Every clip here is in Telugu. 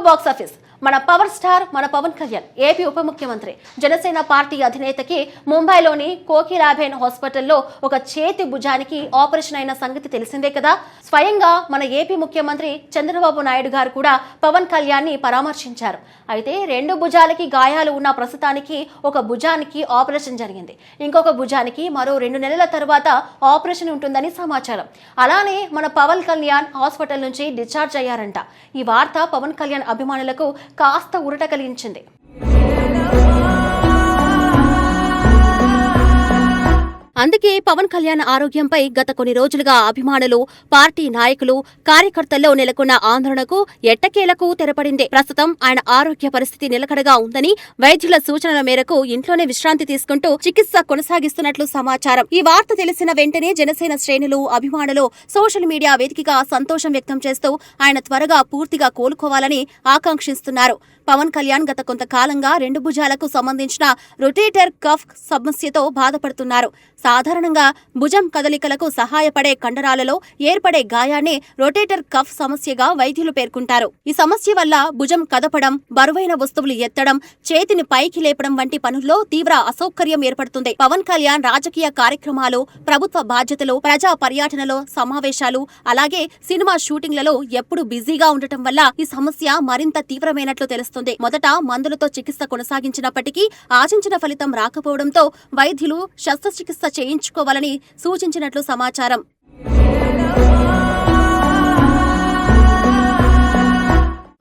బాక్స్ ఆఫీస్ మన పవర్ స్టార్ మన పవన్ కళ్యాణ్ ఏపీ ఉప ముఖ్యమంత్రి జనసేన పార్టీ అధినేతకి ముంబైలోని కోకిలాబేన్ హాస్పిటల్లో ఒక చేతి భుజానికి ఆపరేషన్ అయిన సంగతి తెలిసిందే కదా. స్వయంగా మన ఏపీ ముఖ్యమంత్రి చంద్రబాబు నాయుడు గారు కూడా పవన్ కళ్యాణ్ ని పరామర్శించారు. అయితే రెండు భుజాలకి గాయాలు ఉన్న ప్రస్తుతానికి ఒక భుజానికి ఆపరేషన్ జరిగింది. ఇంకొక భుజానికి మరో 2 నెలల తర్వాత ఆపరేషన్ ఉంటుందని సమాచారం. అలానే మన పవన్ కళ్యాణ్ హాస్పిటల్ నుంచి డిశ్చార్జ్ అయ్యారంట. ఈ వార్త పవన్ కళ్యాణ్ అభిమానులకు కాస్త ఊరట కలిగించింది. అందుకే పవన్ కళ్యాణ్ ఆరోగ్యంపై గత కొన్ని రోజులుగా అభిమానులు, పార్టీ నాయకులు, కార్యకర్తల్లో నెలకొన్న ఆందోళనకు ఎట్టకేలకు తెరపడింది. ప్రస్తుతం ఆయన ఆరోగ్య పరిస్థితి నిలకడగా ఉందని, వైద్యుల సూచనల మేరకు ఇంట్లోనే విశ్రాంతి తీసుకుంటూ చికిత్స కొనసాగిస్తున్నట్లు సమాచారం. ఈ వార్త తెలిసిన వెంటనే జనసేన శ్రేణులు, అభిమానులు సోషల్ మీడియా వేదికగా సంతోషం వ్యక్తం చేస్తూ ఆయన త్వరగా పూర్తిగా కోలుకోవాలని ఆకాంక్షిస్తున్నారు. పవన్ కళ్యాణ్ గత కొంతకాలంగా 2 భుజాలకు సంబంధించిన రొటేటర్ కఫ్ సమస్యతో బాధపడుతున్నారు. సాధారణంగా భుజం కదలికలకు సహాయపడే కండరాలలో ఏర్పడే గాయాన్ని రొటేటర్ కఫ్ సమస్యగా వైద్యులు పేర్కొంటారు. ఈ సమస్య వల్ల భుజం కదపడం, బరువైన వస్తువులు ఎత్తడం, చేతిని పైకి లేపడం వంటి పనుల్లో తీవ్ర అసౌకర్యం ఏర్పడుతుంది. పవన్ కళ్యాణ్ రాజకీయ కార్యక్రమాలు, ప్రభుత్వ బాధ్యతలు, ప్రజా పర్యటనలో, సమావేశాలు, అలాగే సినిమా షూటింగ్లలో ఎప్పుడూ బిజీగా ఉండటం వల్ల ఈ సమస్య మరింత తీవ్రమైనట్లు తెలుస్తుంది. మొదట మందులతో చికిత్స కొనసాగించినప్పటికీ ఆశించిన ఫలితం రాకపోవడంతో వైద్యులు శస్త్రచికిత్స చేయించుకోవాలని సూచించినట్లు సమాచారం.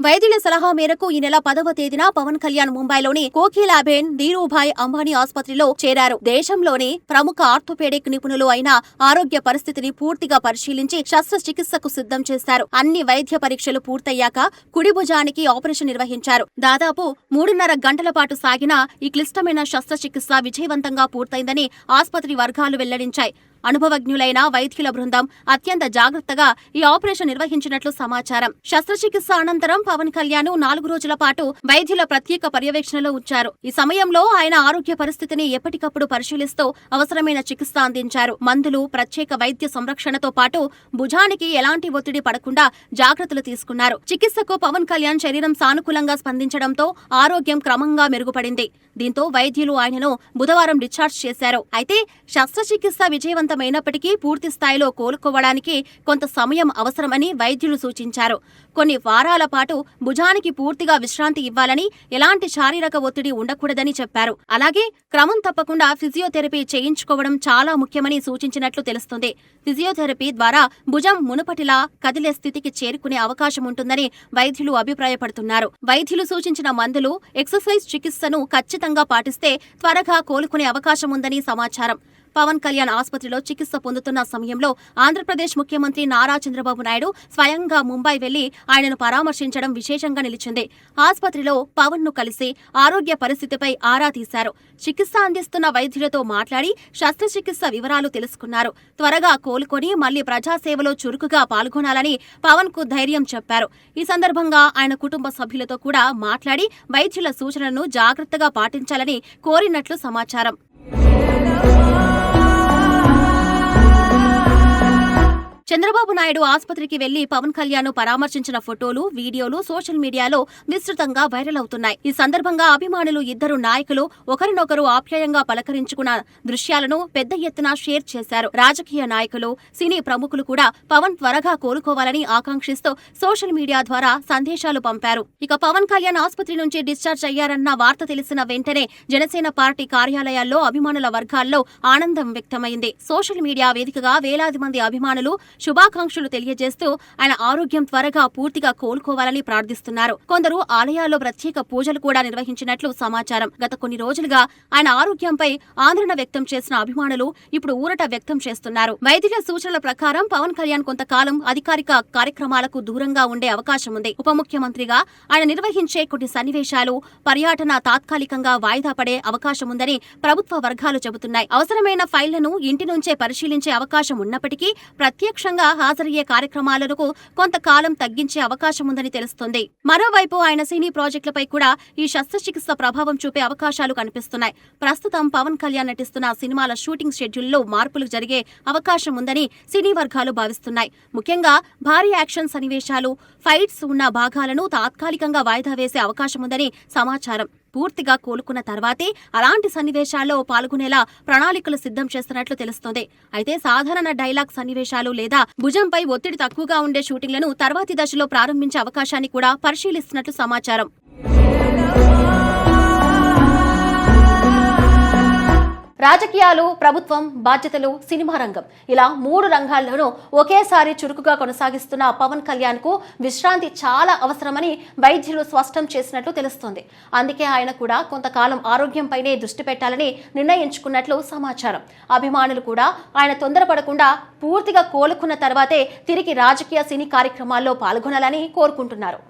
వైద్యుల సలహా మేరకు ఈ నెల 10వ తేదీన పవన్ కళ్యాణ్ ముంబైలోని కోకిలాబేన్ ధీరూభాయ్ అంబానీ ఆసుపత్రిలో చేరారు. దేశంలోని ప్రముఖ ఆర్థోపెడిక్ నిపుణులు అయిన ఆరోగ్య పరిస్థితిని పూర్తిగా పరిశీలించి శస్త్రచికిత్సకు సిద్ధం చేశారు. అన్ని వైద్య పరీక్షలు పూర్తయ్యాక కుడి భుజానికి ఆపరేషన్ నిర్వహించారు. దాదాపు 3.5 గంటల పాటు సాగిన ఈ క్లిష్టమైన శస్త్రచికిత్స విజయవంతంగా పూర్తయిందని ఆసుపత్రి వర్గాలు వెల్లడించాయి. అనుభవజ్ఞులైన వైద్యుల బృందం అత్యంత జాగ్రత్తగా ఈ ఆపరేషన్ నిర్వహించినట్లు సమాచారం. శస్త్రచికిత్స అనంతరం పవన్ కళ్యాణ్ 4 రోజుల పాటు వైద్యుల ప్రత్యేక పర్యవేక్షణలో ఉంచారు. ఈ సమయంలో ఆయన ఆరోగ్య పరిస్థితిని ఎప్పటికప్పుడు పరిశీలిస్తూ అవసరమైన చికిత్స అందించారు. మందులు, ప్రత్యేక వైద్య సంరక్షణతో పాటు భుజానికి ఎలాంటి ఒత్తిడి పడకుండా జాగ్రత్తలు తీసుకున్నారు. చికిత్సకు పవన్ కళ్యాణ్ శరీరం సానుకూలంగా స్పందించడంతో ఆరోగ్యం క్రమంగా మెరుగుపడింది. దీంతో వైద్యులు ఆయనను బుధవారం డిశ్చార్జ్ చేశారు. అయితే శస్త్రచికిత్స విజయవంతమైనప్పటికీ పూర్తి స్థాయిలో కోలుకోవడానికి కొంత సమయం అవసరమని వైద్యులు సూచించారు. కొన్ని వారాల పాటు భుజానికి పూర్తిగా విశ్రాంతి ఇవ్వాలని, ఎలాంటి శారీరక ఒత్తిడి ఉండకూడదని చెప్పారు. అలాగే క్రమం తప్పకుండా ఫిజియోథెరపీ చేయించుకోవడం చాలా ముఖ్యమని సూచించినట్లు తెలుస్తుంది. ఫిజియోథెరపీ ద్వారా భుజం మునుపటిలా కదిలే స్థితికి చేరుకునే అవకాశం ఉంటుందని వైద్యులు అభిప్రాయపడుతున్నారు. వైద్యులు సూచించిన మందులు, ఎక్సర్సైజ్ చికిత్సను ఖచ్చితంగా పాటిస్తే త్వరగా కోలుకునే అవకాశం ఉందని సమాచారం. పవన్ కళ్యాణ్ ఆసుపత్రిలో చికిత్స పొందుతున్న సమయంలో ఆంధ్రప్రదేశ్ ముఖ్యమంత్రి నారా చంద్రబాబు నాయుడు స్వయంగా ముంబై వెళ్లి ఆయనను పరామర్శించడం విశేషంగా నిలిచింది. ఆసుపత్రిలో పవన్ ను కలిసి ఆరోగ్య పరిస్థితిపై ఆరా తీశారు. చికిత్స అందిస్తున్న వైద్యులతో మాట్లాడి శస్త్రచికిత్స వివరాలు తెలుసుకున్నారు. త్వరగా కోలుకొని మళ్లీ ప్రజాసేవలో చురుకుగా పాల్గొనాలని పవన్ కు ధైర్యం చెప్పారు. ఈ సందర్భంగా ఆయన కుటుంబ సభ్యులతో కూడా మాట్లాడి వైద్యుల సూచనలను జాగ్రత్తగా పాటించాలని కోరినట్లు సమాచారం. చంద్రబాబు నాయుడు ఆసుపత్రికి వెళ్లి పవన్ కళ్యాణ్ పరామర్శించిన ఫోటోలు, వీడియోలు సోషల్ మీడియాలో విస్తృతంగా వైరల్ అవుతున్నాయి. ఈ సందర్భంగా అభిమానులు ఇద్దరు నాయకులు ఒకరినొకరు ఆప్యాయంగా పలకరించుకున్న దృశ్యాలను పెద్ద ఎత్తున షేర్ చేశారు. రాజకీయ నాయకులు, సినీ ప్రముఖులు కూడా పవన్ త్వరగా కోలుకోవాలని ఆకాంక్షిస్తూ సోషల్ మీడియా ద్వారా సందేశాలు పంపారు. ఇక పవన్ కళ్యాణ్ ఆసుపత్రి నుంచి డిశ్చార్జ్ అయ్యారన్న వార్త తెలిసిన వెంటనే జనసేన పార్టీ కార్యాలయాల్లో అభిమానుల వర్గాల్లో ఆనందం వ్యక్తమైంది. సోషల్ మీడియా వేదికగా వేలాది మంది అభిమానులు శుభాకాంక్షలు తెలియజేస్తూ ఆయన ఆరోగ్యం త్వరగా పూర్తిగా కోలుకోవాలని ప్రార్థిస్తున్నారు. కొందరు ఆలయాల్లో ప్రత్యేక పూజలు కూడా నిర్వహించినట్లు సమాచారం. గత కొన్ని రోజులుగా ఆయన ఆరోగ్యంపై ఆందోళన వ్యక్తం చేసిన అభిమానులు ఇప్పుడు ఊరట వ్యక్తం చేస్తున్నారు. వైద్యుల సూచనల ప్రకారం పవన్ కళ్యాణ్ కొంతకాలం అధికారిక కార్యక్రమాలకు దూరంగా ఉండే అవకాశం ఉంది. ఉప ముఖ్యమంత్రిగా ఆయన నిర్వహించే కొన్ని సన్నివేశాలు, పర్యటన తాత్కాలికంగా వాయిదా పడే అవకాశం ఉందని ప్రభుత్వ వర్గాలు చెబుతున్నాయి. అవసరమైన ఫైళ్లను ఇంటి నుంచే పరిశీలించే అవకాశం ఉన్నప్పటికీ ప్రత్యక్ష ప్రత్యక్షంగా హాజరయ్యే కార్యక్రమాలకు కొంతకాలం తగ్గించే అవకాశం ఉందని తెలుస్తుంది. మరోవైపు ఆయన సినీ ప్రాజెక్టులపై కూడా ఈ శస్త్రచికిత్స ప్రభావం చూపే అవకాశాలు కనిపిస్తున్నాయి. ప్రస్తుతం పవన్ కళ్యాణ్ నటిస్తున్న సినిమాల షూటింగ్ షెడ్యూల్లో మార్పులు జరిగే అవకాశం ఉందని సినీ వర్గాలు భావిస్తున్నాయి. ముఖ్యంగా భారీ యాక్షన్ సన్నివేశాలు, ఫైట్స్ ఉన్న భాగాలను తాత్కాలికంగా వాయిదా వేసే అవకాశం ఉందని సమాచారం. పూర్తిగా కోలుకున్న తర్వాతే అలాంటి సన్నివేశాల్లో పాల్గొనేలా ప్రణాళికలు సిద్ధం చేస్తున్నట్లు తెలుస్తోంది. అయితే సాధారణ డైలాగ్ సన్నివేశాలు లేదా భుజంపై ఒత్తిడి తక్కువగా ఉండే షూటింగ్లను తర్వాతి దశలో ప్రారంభించే అవకాశాన్ని కూడా పరిశీలిస్తున్నట్లు సమాచారం. రాజకీయాలు, ప్రభుత్వం, బాధ్యతలు, సినిమా రంగం ఇలా 3 రంగాల్లోనూ ఒకేసారి చురుకుగా కొనసాగిస్తున్న పవన్ కళ్యాణ్ కు విశ్రాంతి చాలా అవసరమని వైద్యులు స్పష్టం చేసినట్లు తెలుస్తోంది. అందుకే ఆయన కూడా కొంతకాలం ఆరోగ్యంపైనే దృష్టి పెట్టాలని నిర్ణయించుకున్నట్లు సమాచారం. అభిమానులు కూడా ఆయన తొందరపడకుండా పూర్తిగా కోలుకున్న తర్వాతే తిరిగి రాజకీయ సినీ కార్యక్రమాల్లో పాల్గొనాలని కోరుకుంటున్నారు.